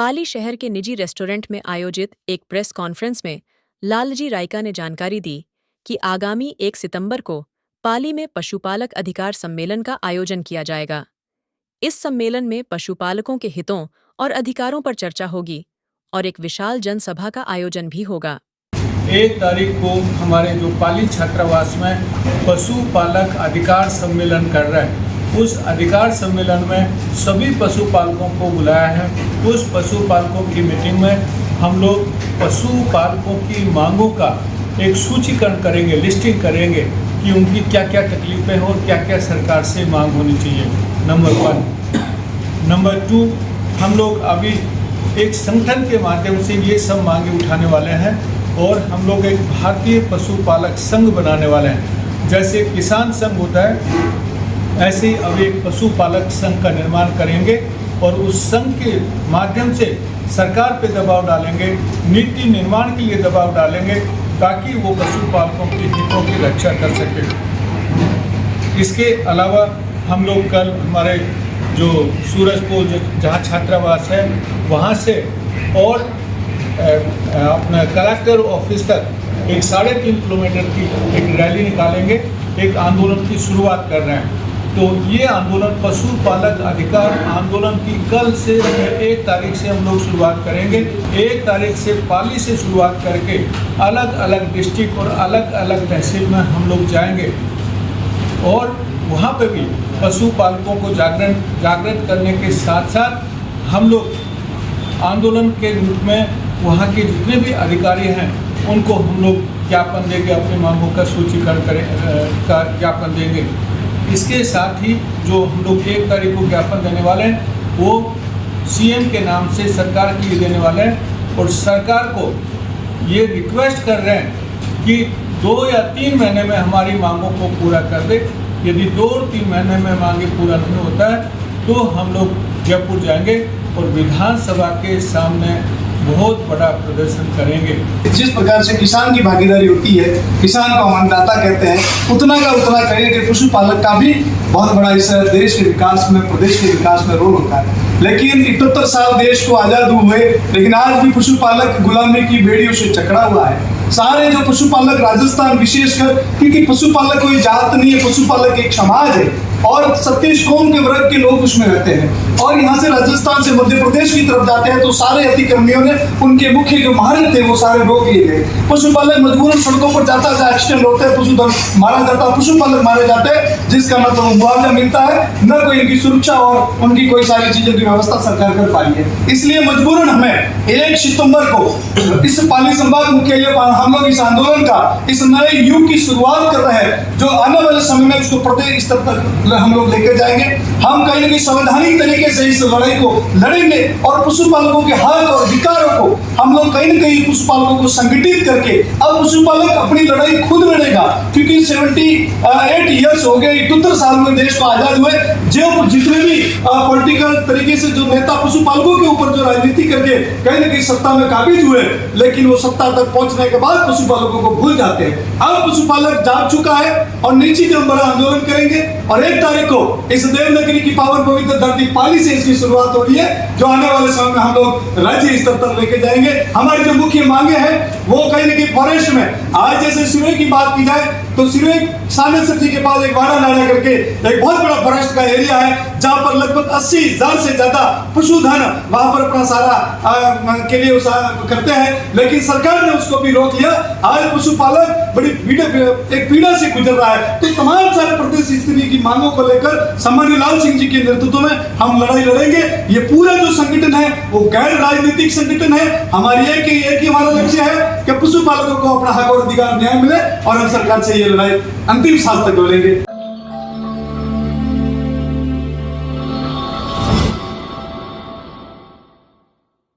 पाली शहर के निजी रेस्टोरेंट में आयोजित एक प्रेस कॉन्फ्रेंस में लालजी राइका ने जानकारी दी कि आगामी 1 सितंबर को पाली में पशुपालक अधिकार सम्मेलन का आयोजन किया जाएगा। इस सम्मेलन में पशुपालकों के हितों और अधिकारों पर चर्चा होगी और एक विशाल जनसभा का आयोजन भी होगा। 1 तारीख को हमारे जो पाली छात्रावास में पशुपालक अधिकार सम्मेलन कर रहे हैं, उस अधिकार सम्मेलन में सभी पशुपालकों को बुलाया है। उस पशुपालकों की मीटिंग में हम लोग पशुपालकों की मांगों का एक सूचीकरण करेंगे, लिस्टिंग करेंगे कि उनकी क्या क्या तकलीफें हैं और क्या क्या सरकार से मांग होनी चाहिए, नंबर 1। नंबर 2, हम लोग अभी एक संगठन के माध्यम से ये सब मांगे उठाने वाले हैं और हम लोग एक भारतीय पशुपालक संघ बनाने वाले हैं। जैसे किसान संघ होता है, ऐसे ही अभी एक पशुपालक संघ का निर्माण करेंगे और उस संघ के माध्यम से सरकार पे दबाव डालेंगे, नीति निर्माण के लिए दबाव डालेंगे ताकि वो पशुपालकों के हितों की रक्षा कर सके। इसके अलावा हम लोग कल हमारे जो सूरजपुर जहाँ छात्रावास है वहाँ से और अपना कलेक्टर ऑफिस तक एक 3.5 किलोमीटर की एक रैली निकालेंगे, एक आंदोलन की शुरुआत कर रहे हैं। तो ये आंदोलन पशुपालक अधिकार आंदोलन की कल से 1 तारीख से हम लोग शुरुआत करेंगे। 1 तारीख से पाली से शुरुआत करके अलग अलग डिस्ट्रिक्ट और अलग अलग तहसील में हम लोग जाएंगे और वहाँ पे भी पशुपालकों को जागृत करने के साथ साथ हम लोग आंदोलन के रूप में वहाँ के जितने भी अधिकारी हैं उनको हम लोग ज्ञापन देंगे, अपनी मांगों का सूचीकरण का ज्ञापन देंगे। इसके साथ ही जो हम लोग 1 तारीख को ज्ञापन देने वाले हैं वो सीएम के नाम से सरकार के लिए देने वाले हैं और सरकार को ये रिक्वेस्ट कर रहे हैं कि 2 या 3 महीने में हमारी मांगों को पूरा कर दे। यदि 2 और 3 महीने में मांगे पूरा नहीं होता है तो हम लोग जयपुर जाएंगे और विधानसभा के सामने बहुत बड़ा प्रदर्शन करेंगे। जिस प्रकार से किसान की भागीदारी होती है, किसान को हम अन्नदाता कहते हैं, उतना का उतना करेंगे कि पशुपालक का भी बहुत बड़ा इस देश के विकास में, प्रदेश के विकास में रोल होता है। लेकिन 71 साल देश को आज़ाद हुए, लेकिन आज भी पशुपालक गुलामी की बेड़ियों से जकड़ा हुआ है। सारे जो पशुपालक राजस्थान विशेषकर, क्योंकि पशुपालक कोई जात नहीं है, पशुपालक एक समाज है और 37 कौम के वर्ग के लोग उसमें रहते हैं। और यहाँ से राजस्थान से मध्य प्रदेश की तरफ जाते हैं तो सारे अतिक्रमणियों ने उनके मुख्य जो मारक थे वो सारे रोक लिए गए। पशुपालक मजबूरन सड़कों पर जाता है, एक्सीडेंट होते हैं, पशुधन मारा जाता है, पशुपालक मारे जाते हैं, जिसका न तो मुआवजा मिलता है न कोई इनकी सुरक्षा और उनकी कोई सारी चीजों की व्यवस्था सरकार कर पाई है। इसलिए मजबूरन हमें 1 सितंबर को इस पाली संभाग मुख्यालय पर हम लोग इस आंदोलन का, इस नए युग की शुरुआत कर रहे हैं जो आने वाले समय में उसको प्रदेश स्तर तक हम लोग लेकर जाएंगे। हम कहीं ना कहीं संवैधानिक तरीके से इस लड़ाई को लड़ेंगे और पशुपालकों के हक और अधिकारों को हम लोग कहीं ना कहीं पशुपालकों को संगठित करके अब पशुपालक अपनी लड़ाई खुद लड़ेगा। क्योंकि 78 ईयर्स हो गए, 71 साल में देश को आजाद हुए, जो जितने भी पॉलिटिकल तरीके से जो नेता पशुपालकों के ऊपर जो राजनीति करके कहीं ना कहीं सत्ता में काबिज हुए, लेकिन वो सत्ता तक पहुंचने के बाद पशुपालकों को भूल जाते हैं। अब पशुपालक जाग चुका है और निश्चित हम बड़ा आंदोलन करेंगे और 1 तारीख को इस देवनगरी की पावन पवित्र धरती पाली से इसकी शुरुआत हो रही है, जो आने वाले समय में हम लोग राज्य स्तर तक लेके जाएंगे। हमारी जो मुख्य मांगे हैं वो कहीं ना कहीं फॉरेस्ट में, आज जैसे सिरोही की बात की जाए तो सिरोही सानेसर जी के पास एक वाड़ा नाड़ा करके एक बहुत बड़ा फॉरेस्ट का एरिया है जहां पर लगभग 80,000 से ज्यादा पशुधन वहां पर अपना सारा के लिए करते हैं, लेकिन सरकार ने उसको भी रोक लिया। आज पशुपालक बड़ी एक पीड़ा से गुजर रहा है। तो तमाम सारे प्रदेश स्तरीय की मांगों को लेकर सम्मानीय लाल सिंह जी के नेतृत्व में हम लड़ाई लड़ेंगे। ये पूरा जो संगठन है वो गैर राजनीतिक संगठन है। हमारी एक ही हमारा लक्ष्य है कि पशुपालकों को अपना हक और अधिकार न्याय मिले और हम सरकार से ये लड़ाई अंतिम सांस तक लड़ेंगे।